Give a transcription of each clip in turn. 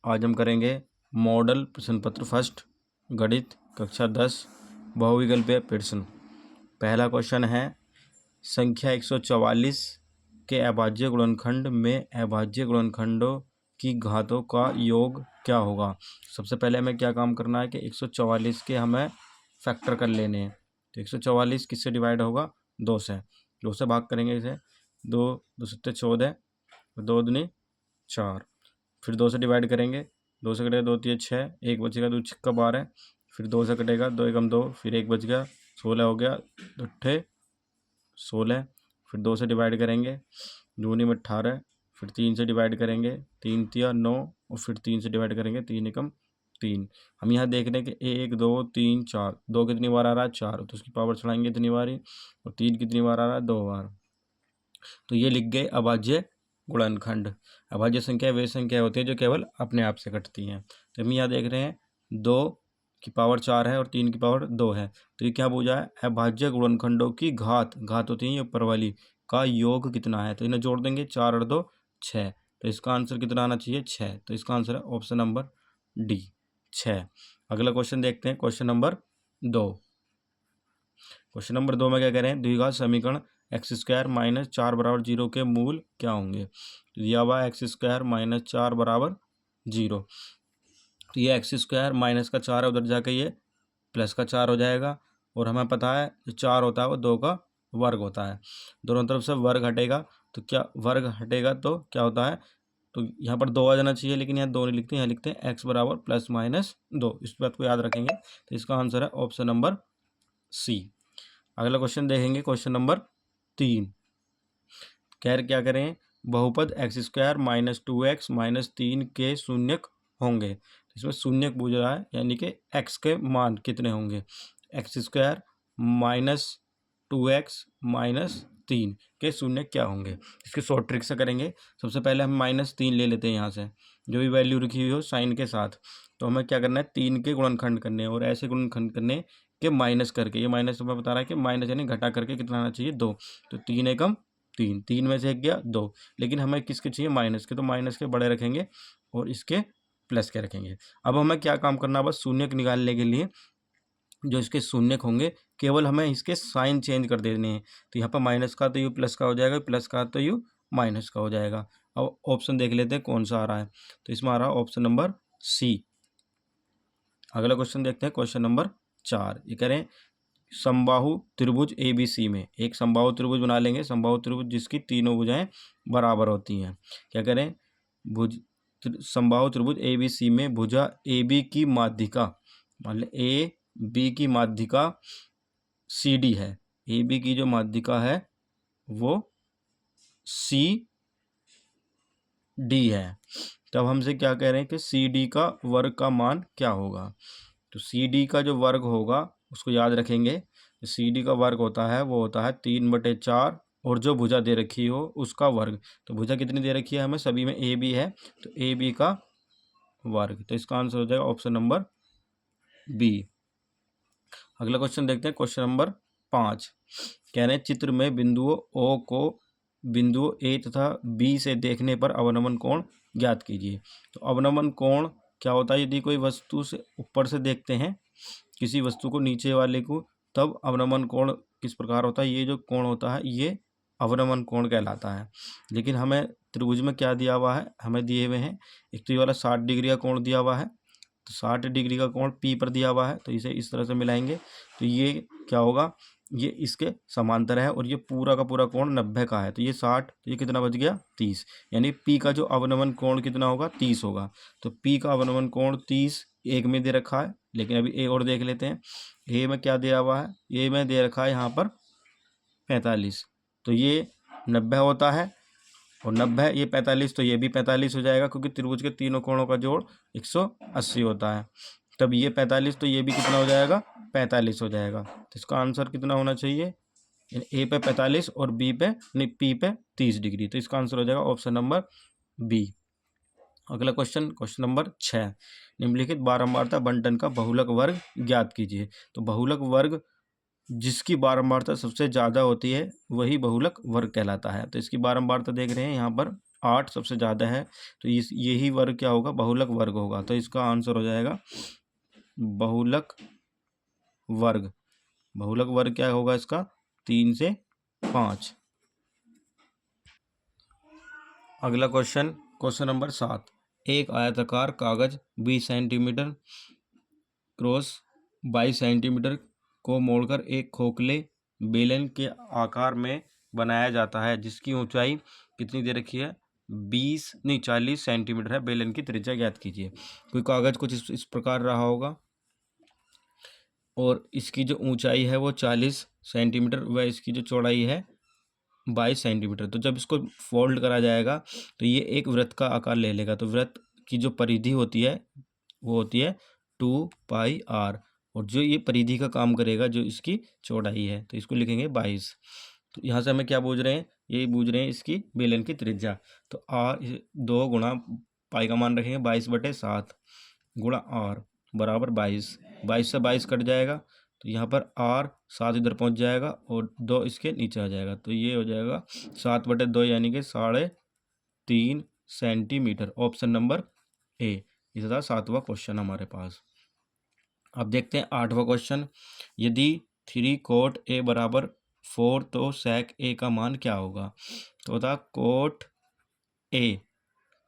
आज हम करेंगे मॉडल प्रश्न पत्र फर्स्ट गणित कक्षा 10 बहुविकल्पीय प्रश्न। पहला क्वेश्चन है संख्या 144 के अभाज्य गुणनखंड में अभाज्य गुणनखंडों की घातों का योग क्या होगा। सबसे पहले हमें क्या काम करना है कि 144 के हमें फैक्टर कर लेने हैं। तो 144 किससे डिवाइड होगा, 2 से। 2 से भाग करेंगे इसे, 2 2 सत्ते 14, 2 दूनी 4, फिर 2 से डिवाइड करेंगे, 2 से कटेगा 2 3 6, 1 बचेगा, 2 छक्का 12, फिर 2 से कटेगा, 2 एकम 2, फिर 1 बच गया, 16 हो गया, 2 अट्ठे 16, फिर 2 से डिवाइड करेंगे, 2 में 18, फिर 3 से डिवाइड करेंगे, 3 तिया 9, और फिर 3 से डिवाइड करेंगे, 3 एकम 3। हम यहाँ देख रहे हैं कि 1 2 3 4, 2 कितनी बार आ रहा है 4, तो उसकी पावर चढ़ाएंगे इतनी बार ही, और 3 कितनी बार आ रहा है 2 बार। तो ये लिख गए अभाज्य गुणनखंड। अभाज्य संख्या वे संख्या होती है जो केवल अपने आप से कटती हैं। तो हम यहाँ देख रहे हैं 2 की पावर 4 है और 3 की पावर 2 है। तो ये क्या पूछा है, अभाज्य गुणनखंडों की घात होती है ये ऊपर वाली का योग कितना है। तो इन्हें जोड़ देंगे, 4 और 2 6। तो इसका आंसर कितना आना चाहिए, 6। तो इसका आंसर है ऑप्शन नंबर डी, 6। अगला क्वेश्चन देखते हैं, क्वेश्चन नंबर 2। क्वेश्चन नंबर 2 में क्या कह रहे हैं, द्विघात समीकरण x² माइनस 4 बराबर 0 के मूल क्या होंगे। तो दिया हुआ x² माइनस 4 बराबर 0। तो ये x² माइनस का 4 है, उधर जाके ये प्लस का 4 हो जाएगा। और हमें पता है जो 4 होता है वो 2 का वर्ग होता है। दोनों तरफ से वर्ग हटेगा, तो क्या वर्ग हटेगा तो क्या होता है, तो यहाँ पर 2 आ जाना चाहिए, लेकिन यहाँ 2 नहीं लिखते, यहाँ लिखते हैं x बराबर प्लस माइनस 2। इस बात को याद रखेंगे। तो इसका आंसर है ऑप्शन नंबर सी। अगला क्वेश्चन देखेंगे, क्वेश्चन नंबर 3। खैर क्या करें, बहुपद x² माइनस 2x माइनस 3 के शून्यक होंगे। इसमें शून्यक पूछ रहा है, यानी कि x के मान कितने होंगे। x² माइनस 2x माइनस 3 के शून्यक क्या होंगे। इसके शॉर्ट ट्रिक से करेंगे। सबसे पहले हम -3 ले लेते हैं यहाँ से, जो भी वैल्यू रखी हुई हो साइन के साथ। तो हमें क्या करना है, 3 के गुणनखंड करने हैं, और ऐसे गुणनखंड करने के माइनस करके, ये माइनस हमें बता रहा है कि माइनस यानी घटा करके कितना आना चाहिए, 2। तो 3 एकम 3, 3 में से एक गया 2, लेकिन हमें किसके चाहिए, माइनस के। तो माइनस के बड़े रखेंगे और इसके प्लस के रखेंगे। अब हमें क्या काम करना है, बस शून्यक निकालने के लिए जो इसके शून्यक होंगे केवल हमें इसके साइन चेंज कर देने हैं। तो यहाँ पर माइनस का तो यू प्लस का हो जाएगा, प्लस का तो यू माइनस का हो जाएगा। अब ऑप्शन देख लेते हैं कौन सा आ रहा है। तो इसमें आ रहा है ऑप्शन नंबर सी। अगला क्वेश्चन देखते हैं, क्वेश्चन नंबर 4। ये करें समबाहु त्रिभुज ABC में एक समबाहु त्रिभुज बना लेंगे, समबाहु त्रिभुज जिसकी तीनों भुजाएं बराबर होती हैं। क्या करें, भुज समबाहु त्रिभुज ABC में भुजा AB की माध्यिका, मान लें AB की माध्यिका CD है, AB की जो माध्यिका है वो CD है। तब हमसे क्या कह रहे हैं कि CD का वर्ग का मान क्या होगा। तो CD का जो वर्ग होगा उसको याद रखेंगे। तो CD का वर्ग होता है वो होता है 3/4, और जो भुजा दे रखी हो उसका वर्ग। तो भुजा कितनी दे रखी है हमें, सभी में AB है, तो AB का वर्ग। तो इसका आंसर हो जाएगा ऑप्शन नंबर बी। अगला क्वेश्चन देखते हैं, क्वेश्चन नंबर 5। कह रहे हैं चित्र में बिंदुओं O को बिंदुओं A तथा B से देखने पर अवनमन कोण ज्ञात कीजिए। तो अवनमन कोण क्या होता है, यदि कोई वस्तु से ऊपर से देखते हैं किसी वस्तु को नीचे वाले को, तब अवनमन कोण किस प्रकार होता है, ये जो कोण होता है ये अवनमन कोण कहलाता है। लेकिन हमें त्रिभुज में क्या दिया हुआ है, हमें दिए हुए हैं एक तो ये वाला 60 डिग्री का कोण दिया हुआ है, तो 60 डिग्री का कोण P पर दिया हुआ है, तो इसे इस तरह से मिलाएंगे तो ये क्या होगा, ये इसके समांतर है, और ये पूरा का पूरा कोण 90 का है। तो ये 60, तो ये कितना बच गया 30, यानी P का जो अवनमन कोण कितना होगा, 30 होगा। तो P का अवनमन कोण 30 एक में दे रखा है, लेकिन अभी ए और देख लेते हैं। ए में क्या दिया हुआ है, ए में दे रखा है यहाँ पर 45, तो ये 90 होता है, और 90 ये 45, तो ये भी 45 हो जाएगा, क्योंकि त्रिभुज के तीनों कोणों का जोड़ 180 होता है। तब ये 45, तो ये भी कितना हो जाएगा, 45 हो जाएगा। तो इसका आंसर कितना होना चाहिए, ए पे 45 और बी पे नहीं पी पे 30 डिग्री। तो इसका आंसर हो जाएगा ऑप्शन नंबर बी। अगला क्वेश्चन, क्वेश्चन नंबर 6। निम्नलिखित बारंबारता बंटन का बहुलक वर्ग ज्ञात कीजिए। तो बहुलक वर्ग जिसकी बारंबारता सबसे ज़्यादा होती है वही बहुलक वर्ग कहलाता है। तो इसकी बारंबारता देख रहे हैं यहाँ पर 8 सबसे ज़्यादा है, तो इस यही वर्ग क्या होगा, बहुलक वर्ग होगा। तो इसका आंसर हो जाएगा बहुलक वर्ग। बहुलक वर्ग क्या होगा इसका, 3 से 5। अगला क्वेश्चन, क्वेश्चन नंबर 7। एक आयताकार कागज 20 सेंटीमीटर क्रॉस 22 सेंटीमीटर को मोड़कर एक खोखले बेलन के आकार में बनाया जाता है, जिसकी ऊंचाई कितनी दे रखी है, 40 सेंटीमीटर है। बेलन की त्रिज्या ज्ञात कीजिए। कोई कागज कुछ इस प्रकार रहा होगा और इसकी जो ऊंचाई है वो 40 सेंटीमीटर व इसकी जो चौड़ाई है 22 सेंटीमीटर। तो जब इसको फोल्ड करा जाएगा तो ये एक वृत्त का आकार ले लेगा। तो वृत्त की जो परिधि होती है वो होती है 2πr, और जो ये परिधि का काम करेगा जो इसकी चौड़ाई है, तो इसको लिखेंगे 22। तो यहाँ से हमें क्या पूछ रहे हैं, यही पूछ रहे हैं इसकी बेलन की त्रिज्या। तो r 2 गुणा पाई का मान रखेंगे 22/7 गुणा r बराबर 22। 22 से 22 कट जाएगा, तो यहाँ पर r 7 इधर पहुँच जाएगा और 2 इसके नीचे आ जाएगा। तो ये हो जाएगा 7/2 यानी कि 3.5 सेंटीमीटर। Option number A. ये था 7वां क्वेश्चन हमारे पास। अब देखते हैं 8वां क्वेश्चन। यदि 3 cot a बराबर 4 तो sec a का मान क्या होगा। तो बता cot a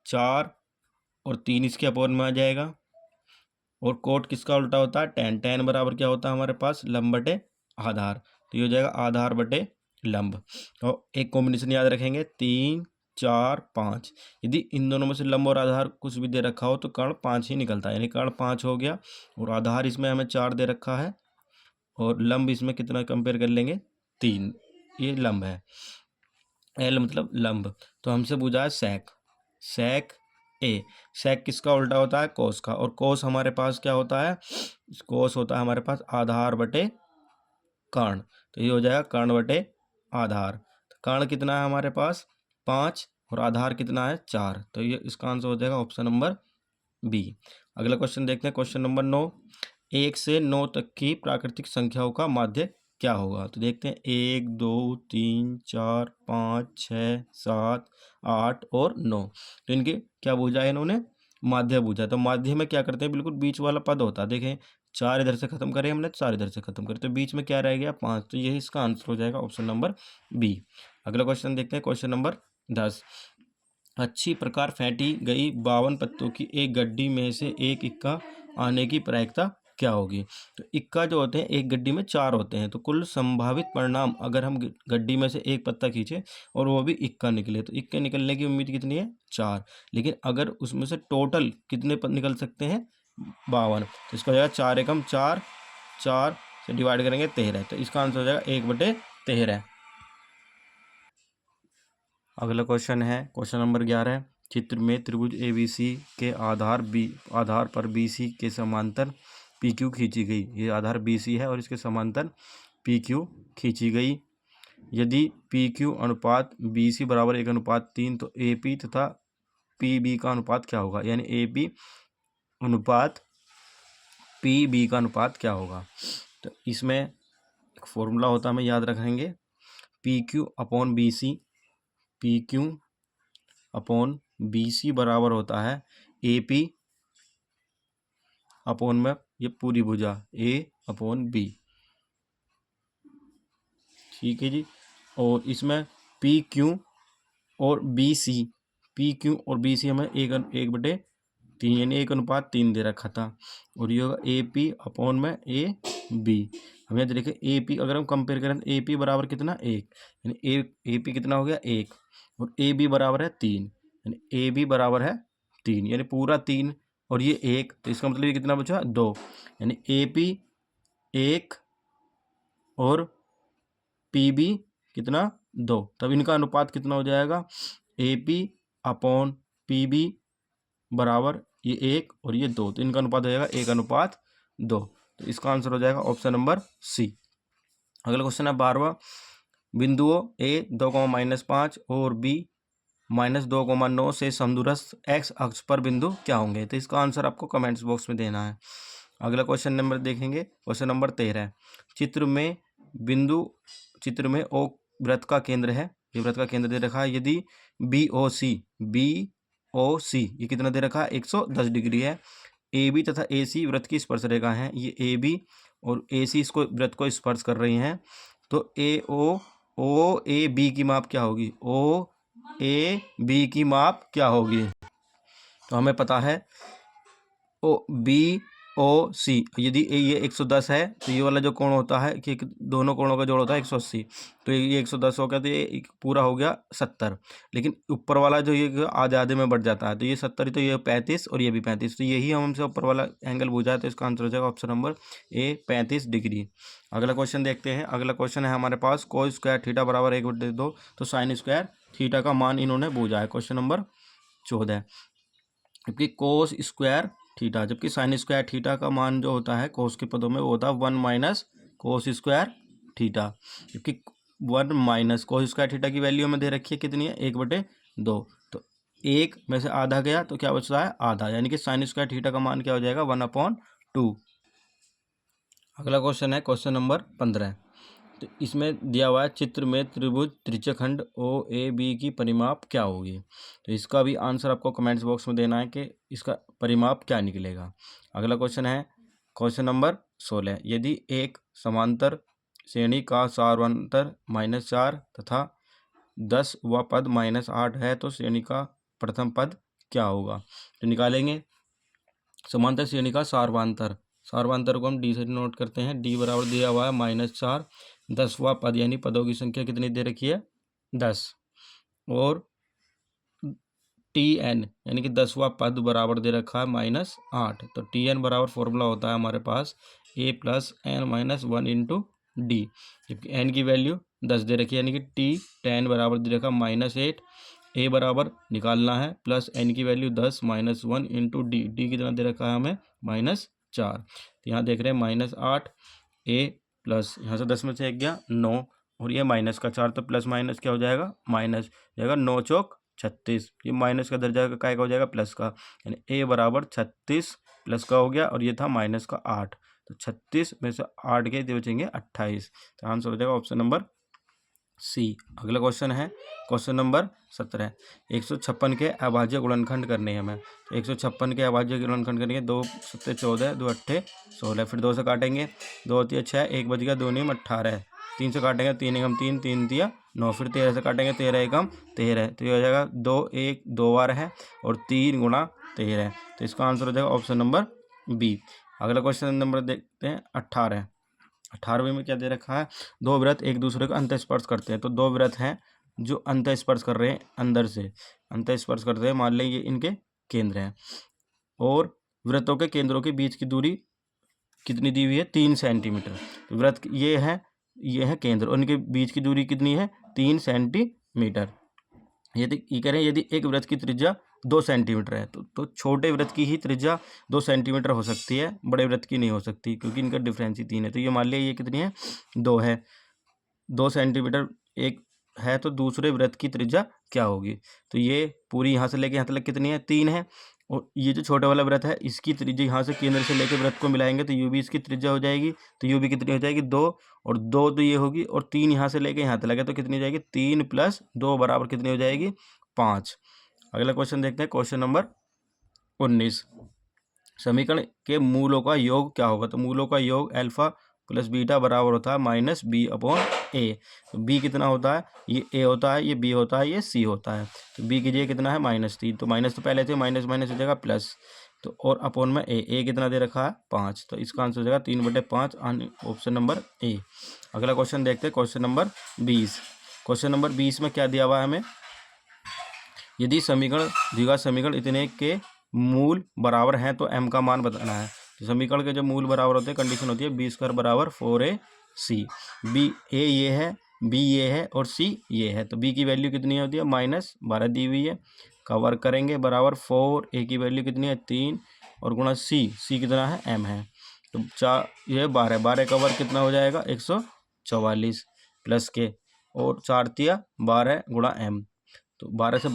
4 और 3 इसके अपोन में आ जाएगा, और कोट किसका उल्टा होता है, tan। tan बराबर क्या होता है हमारे पास, लंब बटे आधार। तो ये हो जाएगा आधार बटे लंब। और एक कॉम्बिनेशन याद रखेंगे 3 4 5। यदि इन दोनों में से लंब और आधार कुछ भी दे रखा हो तो कर्ण 5 ही निकलता है, यानी कर्ण 5 हो गया। और आधार इसमें हमें 4 दे रखा है और लंब इसमें कितना कंपेयर कर लेंगे, 3। ये लंब है, एल मतलब लंब। तो हमसे पूछा है सेक। सेक ए। सेक किसका उल्टा होता है, कोस का। और कोस हमारे पास क्या होता है, कोस होता है हमारे पास आधार बटे कर्ण। तो ये हो जाएगा कर्ण बटे आधार। तो कर्ण कितना है हमारे पास 5 और आधार कितना है 4। तो ये इसका आंसर हो जाएगा ऑप्शन नंबर बी। अगला क्वेश्चन देखते हैं, क्वेश्चन नंबर 9। 1 से 9 तक की प्राकृतिक संख्याओं का माध्य क्या होगा। तो देखते हैं 1 2 3 4 5 6 7 8 और 9। तो इनके क्या पूछा है इन्होंने, माध्य पूछा। तो माध्य में क्या करते हैं, बिल्कुल बीच वाला पद होता है। देखें 4 इधर से खत्म करें हमने, 4 इधर से खत्म करें, तो बीच में क्या रह गया 5। तो यही इसका आंसर हो जाएगा ऑप्शन नंबर बी। अगला क्वेश्चन देखते हैं, क्वेश्चन नंबर 10। अच्छी प्रकार फेंटी गई 52 पत्तों की एक गड्डी में से एक इक्का आने की प्रायिकता क्या होगी। तो इक्का जो होते हैं एक गड्डी में 4 होते हैं, तो कुल संभावित परिणाम अगर हम गड्डी में से एक पत्ता खींचे और वो भी इक्का निकले, तो इक्के निकलने की उम्मीद कितनी है 4। लेकिन अगर उसमें से टोटल कितने निकल सकते हैं 52, तो इसका हो जाएगा 4 एकम 4, 4 से डिवाइड करेंगे 13। तो इसका आंसर हो जाएगा 1/13। अगला क्वेश्चन है क्वेश्चन नंबर 11। चित्र में त्रिभुज ABC के आधार पर BC के समांतर PQ खींची गई। ये आधार BC है और इसके समांतर PQ खींची गई। यदि PQ अनुपात BC बराबर 1:3 तो AP तथा PB का अनुपात क्या होगा, यानी AP अनुपात PB का अनुपात क्या होगा। तो इसमें एक फॉर्मूला होता है, हमें याद रखेंगे, PQ upon BC। PQ upon BC बराबर होता है AP अपॉन में ये पूरी भुजा A अपॉन B। ठीक है जी। और इसमें PQ और BC हमें 1/3 यानी 1:3 दे रखा था। और ये होगा AP अपॉन में AB। हमें देखिए AP अगर हम कंपेयर करें तो AP बराबर कितना 1, यानी AP कितना हो गया 1, और AB बराबर है 3, यानी AB बराबर है 3, यानी पूरा 3 और ये 1। तो इसका मतलब ये कितना बचा 2, यानी AP 1 और PB कितना 2। तब इनका अनुपात कितना हो जाएगा, AP अपॉन PB बराबर ये 1 और ये 2। तो इनका अनुपात हो जाएगा 1:2। तो इसका आंसर हो जाएगा ऑप्शन नंबर सी। अगला क्वेश्चन है 12वां। बिंदुओं A 2,-5 और B -2,9 से समदूरस्थ x अक्ष पर बिंदु क्या होंगे। तो इसका आंसर आपको कमेंट्स बॉक्स में देना है। अगला क्वेश्चन नंबर देखेंगे, क्वेश्चन नंबर 13। चित्र में O वृत्त का केंद्र है ये वृत्त का केंद्र दे रखा है। यदि BOC ये कितना दे रखा है 110 डिग्री है। AB तथा AC वृत्त की स्पर्श रेखा है। ये AB और AC इसको वृत्त को स्पर्श कर रही हैं। तो OAB की माप क्या होगी? OAB की माप क्या होगी? तो हमें पता है BOC, यदि ये 110 है तो ये वाला जो कोण होता है कि दोनों कोणों का जोड़ होता है 180, तो ये 110 हो गया, तो ये पूरा हो गया 70। लेकिन ऊपर वाला जो ये आधे आधे में बढ़ जाता है, तो ये 70, तो ये 35 और ये भी 35, तो यही हमसे ऊपर वाला एंगल पूछा है, तो इसका आंसर हो जाएगा ऑप्शन नंबर A 35 डिग्री। अगला क्वेश्चन देखते हैं। अगला क्वेश्चन है हमारे पास cos स्क्वायर थीटा बराबर 1/2, तो साइन स्क्वायर थीटा का मान इन्होंने पूछा है। क्वेश्चन नंबर 14, जबकि कोस स्क्वायर थीटा, जबकि साइन स्क्वायर थीटा का मान जो होता है कोस के पदों में वो होता है 1 माइनस कोस स्क्वायर थीटा, जबकि 1 माइनस कोस स्क्वायर थीटा की वैल्यू में दे रखी है कितनी है 1/2, तो 1 में से आधा गया तो क्या बच रहा है आधा, यानी कि साइन स्क्वायर थीटा का मान क्या हो जाएगा 1/2। अगला क्वेश्चन है क्वेश्चन नंबर 15, तो इसमें दिया हुआ है चित्र में त्रिभुज त्रिज्यखंड OAB की परिमाप क्या होगी। तो इसका भी आंसर आपको कमेंट्स बॉक्स में देना है कि इसका परिमाप क्या निकलेगा। अगला क्वेश्चन है क्वेश्चन नंबर 16, यदि एक समांतर श्रेणी का सारवांतर -4 तथा 10 व पद -8 है तो श्रेणी का प्रथम पद क्या होगा। तो निकालेंगे समांतर श्रेणी का सारवांतर को हम D से नोट करते हैं। D बराबर दिया हुआ है -4, 10वां पद यानी पदों की संख्या कितनी दे रखी है 10, और TN यानी कि 10वां पद बराबर दे रखा है -8, तो TN बराबर फॉर्मूला होता है हमारे पास A + N - 1 × D, जबकि N की वैल्यू 10 दे रखी है, यानी कि T10 बराबर दे रखा -8, A बराबर निकालना है प्लस N की वैल्यू 10 - 1 × D कितना दे रखा है हमें -4, तो यहाँ देख रहे हैं -8 A प्लस यहाँ से 10 में से 1 गया 9, और ये -4, तो प्लस माइनस क्या हो जाएगा माइनस जाएगा, 9 चौक 36, ये माइनस का दर्जा का हो जाएगा प्लस का, यानी A बराबर 36 प्लस का हो गया, और ये था -8, तो 36 में से 8 के बचेंगे 28, तो आंसर हो जाएगा ऑप्शन नंबर C। अगला क्वेश्चन है क्वेश्चन नंबर 17, 156 के अभाज्य गुणनखंड करने हैं हमें। तो 156 के अभाज्य गुणनखंड करेंगे, 2 × 7 = 14, 2 × 8 = 16, फिर 2 से काटेंगे, 2 × 3 = 6, 1 बच गया, 2 × 9 = 18, 3 से काटेंगे, 3 × 1 = 3, 3 × 3 = 9, फिर 13 से काटेंगे, 13 × 1 = 13, तो ये हो जाएगा 2 1 2 बार है और 3 × 13, तो इसका आंसर हो जाएगा ऑप्शन नंबर B। अगला क्वेश्चन नंबर देखते हैं 18। 18वें में क्या दे रखा है, दो वृत्त एक दूसरे को अंतःस्पर्श करते हैं। तो दो वृत्त हैं जो अंतःस्पर्श कर रहे हैं, अंदर से अंतःस्पर्श करते हैं, मान लें ये इनके केंद्र हैं, और वृत्तों के केंद्रों के बीच की दूरी कितनी दी हुई है 3 सेंटीमीटर। तो वृत्त ये है केंद्र, और इनके बीच की दूरी कितनी है 3 सेंटीमीटर। ये कह रहे हैं यदि एक वृत्त की त्रिज्या 2 सेंटीमीटर है तो छोटे वृत्त की ही त्रिज्या 2 सेंटीमीटर हो सकती है, बड़े वृत्त की नहीं हो सकती, क्योंकि इनका डिफरेंस ही 3 है। तो ये मान लिया ये कितनी है 2 है, 2 सेंटीमीटर एक है, तो दूसरे वृत्त की त्रिज्या क्या होगी। तो ये पूरी यहाँ से लेके यहाँ तक कितनी है 3 है, और ये जो छोटा वाला वृत्त है इसकी त्रिज्या यहाँ से केंद्र से लेके वृत्त को मिलाएंगे तो यू भी इसकी त्रिज्या हो जाएगी, तो यू भी कितनी हो जाएगी 2, और 2 तो ये होगी, और 3 यहाँ से लेके यहाँ तक लगे तो कितनी हो जाएगी 3 + 2 बराबर कितनी हो जाएगी 5। अगला क्वेश्चन देखते हैं क्वेश्चन नंबर 19, समीकरण के मूलों का योग क्या होगा। तो मूलों का योग अल्फा प्लस बीटा बराबर होता है -b/a। तो b कितना होता है, ये a होता है, ये b होता है, ये c होता है। तो b की जगह कितना है -3, तो माइनस तो पहले थे, माइनस माइनस हो जाएगा प्लस, तो और अपॉन में a कितना दे रखा है 5, तो इसका आंसर हो जाएगा 3/5, ऑप्शन नंबर a। अगला क्वेश्चन देखते हैं क्वेश्चन नंबर 20। क्वेश्चन नंबर 20 में क्या दिया हुआ है हमें, यदि द्विघात समीकरण इतने के मूल बराबर हैं तो m का मान बताना है। तो समीकरण के जब मूल बराबर होते हैं कंडीशन होती है b² = 4ac, a ये है, b ये है और c ये है। तो b की वैल्यू कितनी होती है -12 दी हुई है, का वर्ग करेंगे बराबर 4, a की वैल्यू कितनी है 3 और गुणा c कितना है m है, तो 4 ये 12 का वर्ग कितना हो जाएगा 144 प्लस के, और 4 × 12 गुणा m, तो 12 से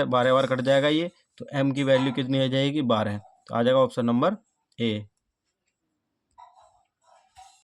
12 बार कट जाएगा ये, तो m की वैल्यू कितनी आ जाएगी 12, तो आ जाएगा ऑप्शन नंबर A।